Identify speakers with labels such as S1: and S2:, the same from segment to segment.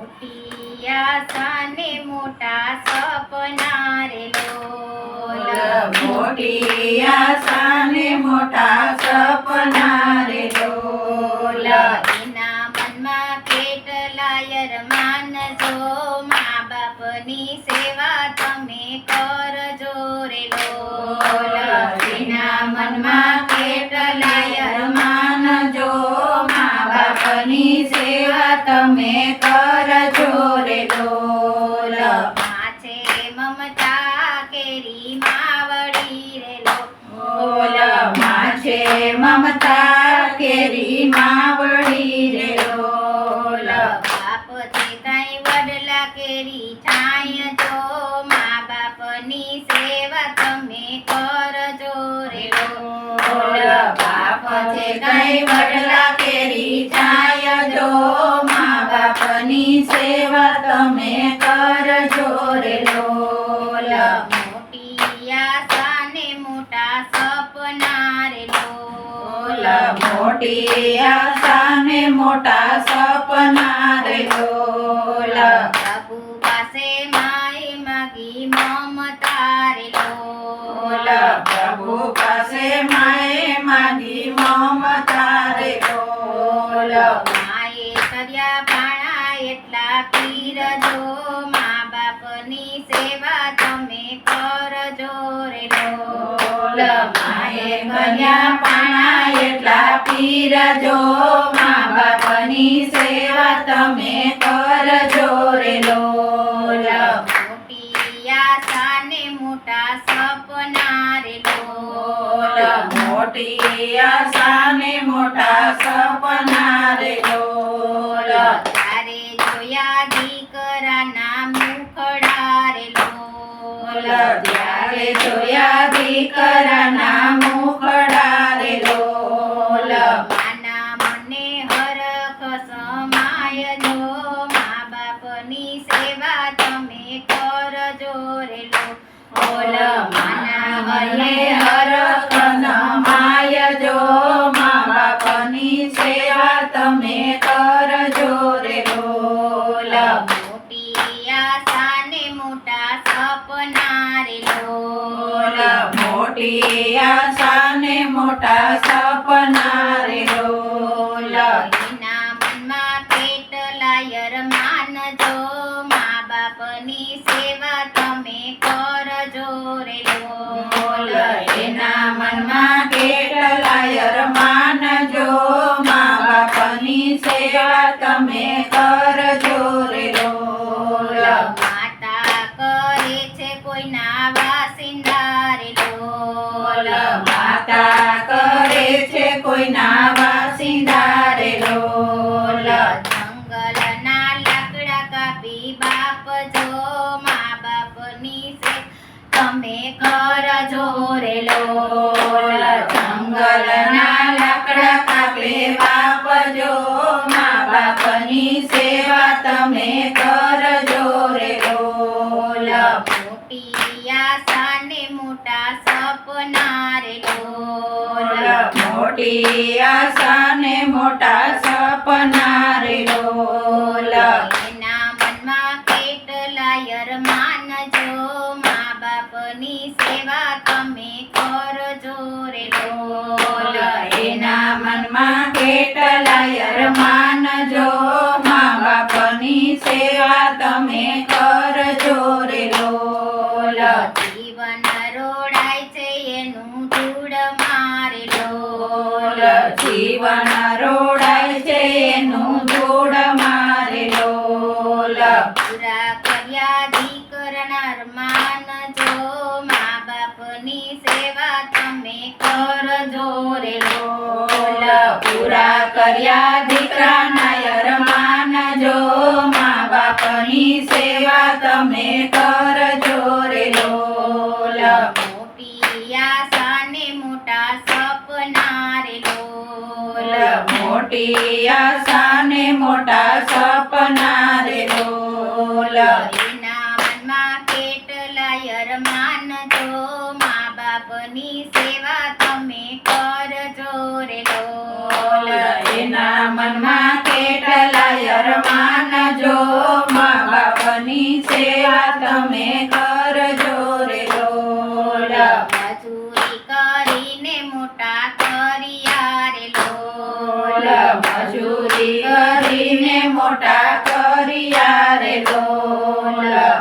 S1: મોટી આશા ને મોટા સપના રે લોલ
S2: મોટી આશા ને મોટા સપના રે લોલ
S1: એના મનમાં કેટલાય અરમાન જો મા બાપની સેવા તમે કરજો રે લોલ
S2: એના મનમાં કેટલાય અરમાન જો મા બાપની સેવા તમે કરજો રે લોલ
S1: માછે મમતા કેરી માવડી રે
S2: લોલ માછે મમતા કેરી માવડી રે લોલ
S1: બાપ છે કઈ વડલા કેરી છાય જો મા બાપની સેવા તમે કરજો રે
S2: લોલ બાપ છે કઈ વડલા કેરી છાય જો મા બાપની સેવા તમે કરજો રે લોલ
S1: મોટી આશા ને મોટા સપના રે લોલ
S2: મોટી આશા ને મોટા સપના રે લોલ
S1: પ્રભુ પાસે માય માગી મમતા રે લોલ
S2: પ્રભુ પાસે માએ માગી મમતા રે લોલ
S1: માએ કર્યા પાણા એટલા પીર જો મા બાપની સેવા તમે કરજો રે લોલ
S2: માએ કર્યા પાણા એટલા પીર જો મા બાપની સેવા તમે કરજો રે લોલ
S1: મોટી આશા ને મોટા સપના રે લોલ
S2: મોટી આશા ને મોટા સપના રે લોલ
S1: તારે જોયા દીકરાના મુખડા રે લોલ
S2: ત્યારે જોયા દીકરાના મુખડા રે લોલ
S1: માના મને હરખ સમાય જો મા બાપની સેવા તમે કરજો રે લોલ
S2: માના મને હરખ નમાય જો મા બાપની સેવા તમે કરજો રે લોલ
S1: મોટી આશા ને મોટા સપના રે લોલ
S2: મોટી આશા ને મોટા સપના રે લોલ
S1: એના મનમાં કેટલાય અરમાન જો મા બાપની સેવા તમે કરજો રે લોલ
S2: એના મનમાં કેટલાય અરમાન જો મા બાપની સેવા તમે કરજો રે લોલ
S1: માતા કરે છે કોઈના વાસિંદા રે લોલ
S2: માતા કરે છે કોઈના વાસિંદા રે લોલ
S1: જંગલના લાકડા કાપી બાપ જો મા બાપની સે તમે કરજો રે લોલ
S2: જંગલના લાકડા કાપે બાપ જો મા બાપની સેવા તમે કરજો રે લોલ
S1: મોટી આશા ને મોટા સપના રે લોલ
S2: મોટી આશા ને મોટા સપના રે લોલ
S1: એના મનમાં કેટલાય અરમાન જો મા બાપની સેવા તમે કરજો રે લોલ
S2: એના મનમાં કેટલાય અરમાન જો મા બાપની સેવા તમે કરજો રે લોલ
S1: જીવન રોડાય છે એનું ધૂળ મારે લોલ
S2: જીવન રોડાય છે એનું ધૂળ મારે લોલ
S1: પૂરા કર્યા દીકરાના અરમાન જો મા બાપની સેવા તમે કરજો રે લોલ
S2: પૂરા કર્યા દીકરાના અરમાન જો મા બાપની સેવા તમે કરજો રે લોલ
S1: મોટી આશા ને મોટા સપના રે લોલ
S2: મોટી આશા ને મોટા સપના રે લોલ
S1: એના મનમાં કેટલાય અરમાન જો મા બાપની સેવા તમે કરજો રે લોલ
S2: એના મનમાં કેટલાય અરમાન જો મોટા કર્યા રે લોલ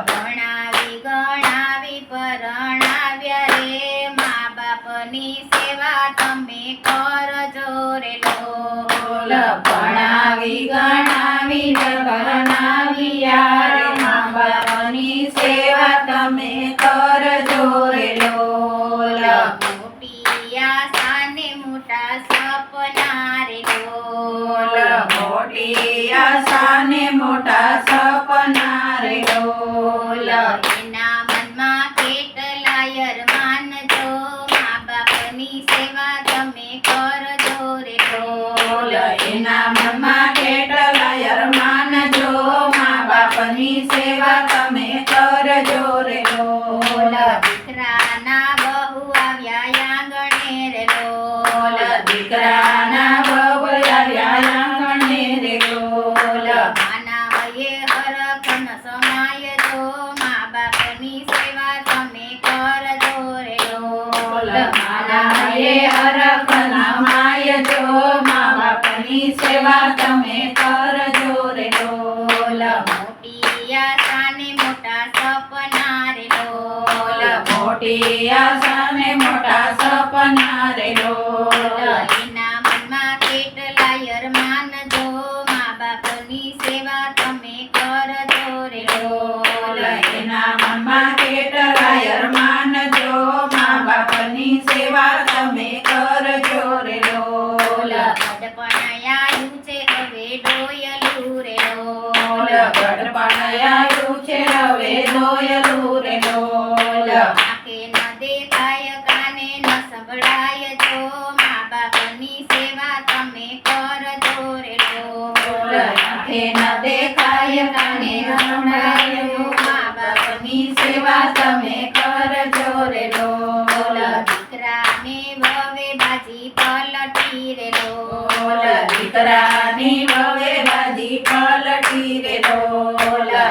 S1: ભણાવી ગણાવી પરણાવ્યા રે મા બાપની સેવા તમે કરજો રે લોલ
S2: ભણાવી ગણાવી પરણાવ્યા રે મા બાપની સેવા તમે કરજો રે લોલ
S1: મોટી આશાને મોટા સપના રે લોલ
S2: મોટી આશાને મોટા સપના રે લોલ
S1: એના મનમાં કેટલાય અરમાન જો મા બાપની સેવા તમે કરજો રે લોલ
S2: એના મનમાં કેટલાય અરમાન જો મા બાપની સેવા તમે કરજો રે લોલ
S1: દીકરાના બહુ આવ્યા આંગણે રે લોલ
S2: દીકરાના બહુ આવ્યા આંગણે રે લોલ
S1: માનવયે હરખન સમાય જો મા બાપની સેવા તમે કરજો રે લોલ
S2: માનાએ હરખના માય જો મા બાપની સેવા તમે કરજો રે લોલ
S1: મોટી આશાને મોટા સપના રે લોલ
S2: મોટી આશાને મોટા સપના રે લોલ
S1: એના મનમાં કેટલાય અરમાન જો મા બાપની સેવા તમે કરજો રે લોલ
S2: એના મનમાં કેટલાય અરમાન જો મા બાપની સેવા તમે કરજો રે લોલ
S1: ગઢપણ આવ્યું છે હવે ડોયલું રે લોલ
S2: ગઢપણ આવ્યું છે હવે દોયલું રે લોલ
S1: આંખે ન દેખાય કાને ન સંભળાય જો મા બાપની સેવા તમે કરજો રે લોલ
S2: આંખે ન દેખાય કાને ન સંભળાય મા બાપની સેવા તમે કરજો રે લોલ
S1: દીકરાને વવે બાજી પલટી રે લોલ
S2: દીકરાની વવે બાજી પલટી રે લોલ
S1: મળે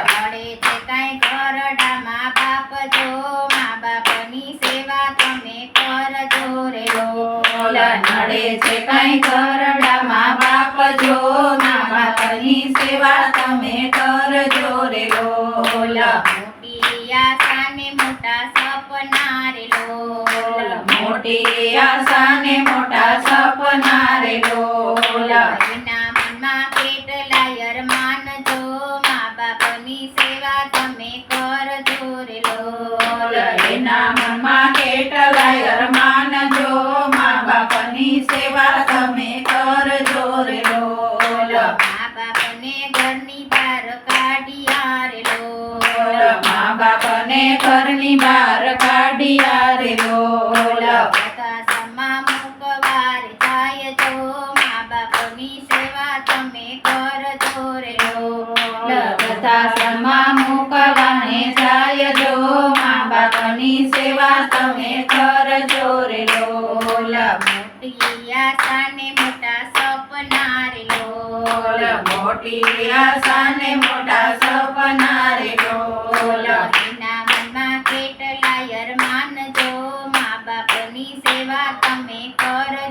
S1: છે કાંઈ ઘરડા મા બાપ જો મા બાપની સેવા તમે કરજો રે લોલ
S2: નડે છે કઈ કરડા મા બાપ જો મા બાપની સેવા તમે કરજો રે લોલ
S1: મોટી આશાને મોટા સપના રે લોલ
S2: મોટી આશાને મોટા સપના રે લોલ
S1: એના મનમાં કેટલાય અરમાન જો મા બાપની સેવા તમે કરજો રે લોલ
S2: એના મનમાં કેટલાય અરમાન જો મા બાપની સેવા તમે કરજો રે લોલ
S1: મા બાપને ઘરની બહાર કાઢ્યા રે લોલ
S2: મા બાપને ઘરની બહાર કાઢ્યા રે લોલ
S1: વૃદ્ધાશ્રમમાં મૂકવા રે જાય જો મા બાપની સેવા તમે કરજો રે લોલ
S2: વૃદ્ધાશ્રમમાં મૂકવાને જાય જો મા બાપની સેવા તમે કરજો રે લોલ
S1: મોટી આશાને મોટા સપના રે લોલ
S2: મોટી આશાને મોટા સપના રે લોલ
S1: એના મનમાં કેટલાય અરમાન જો મા બાપની સેવા તમે કરજો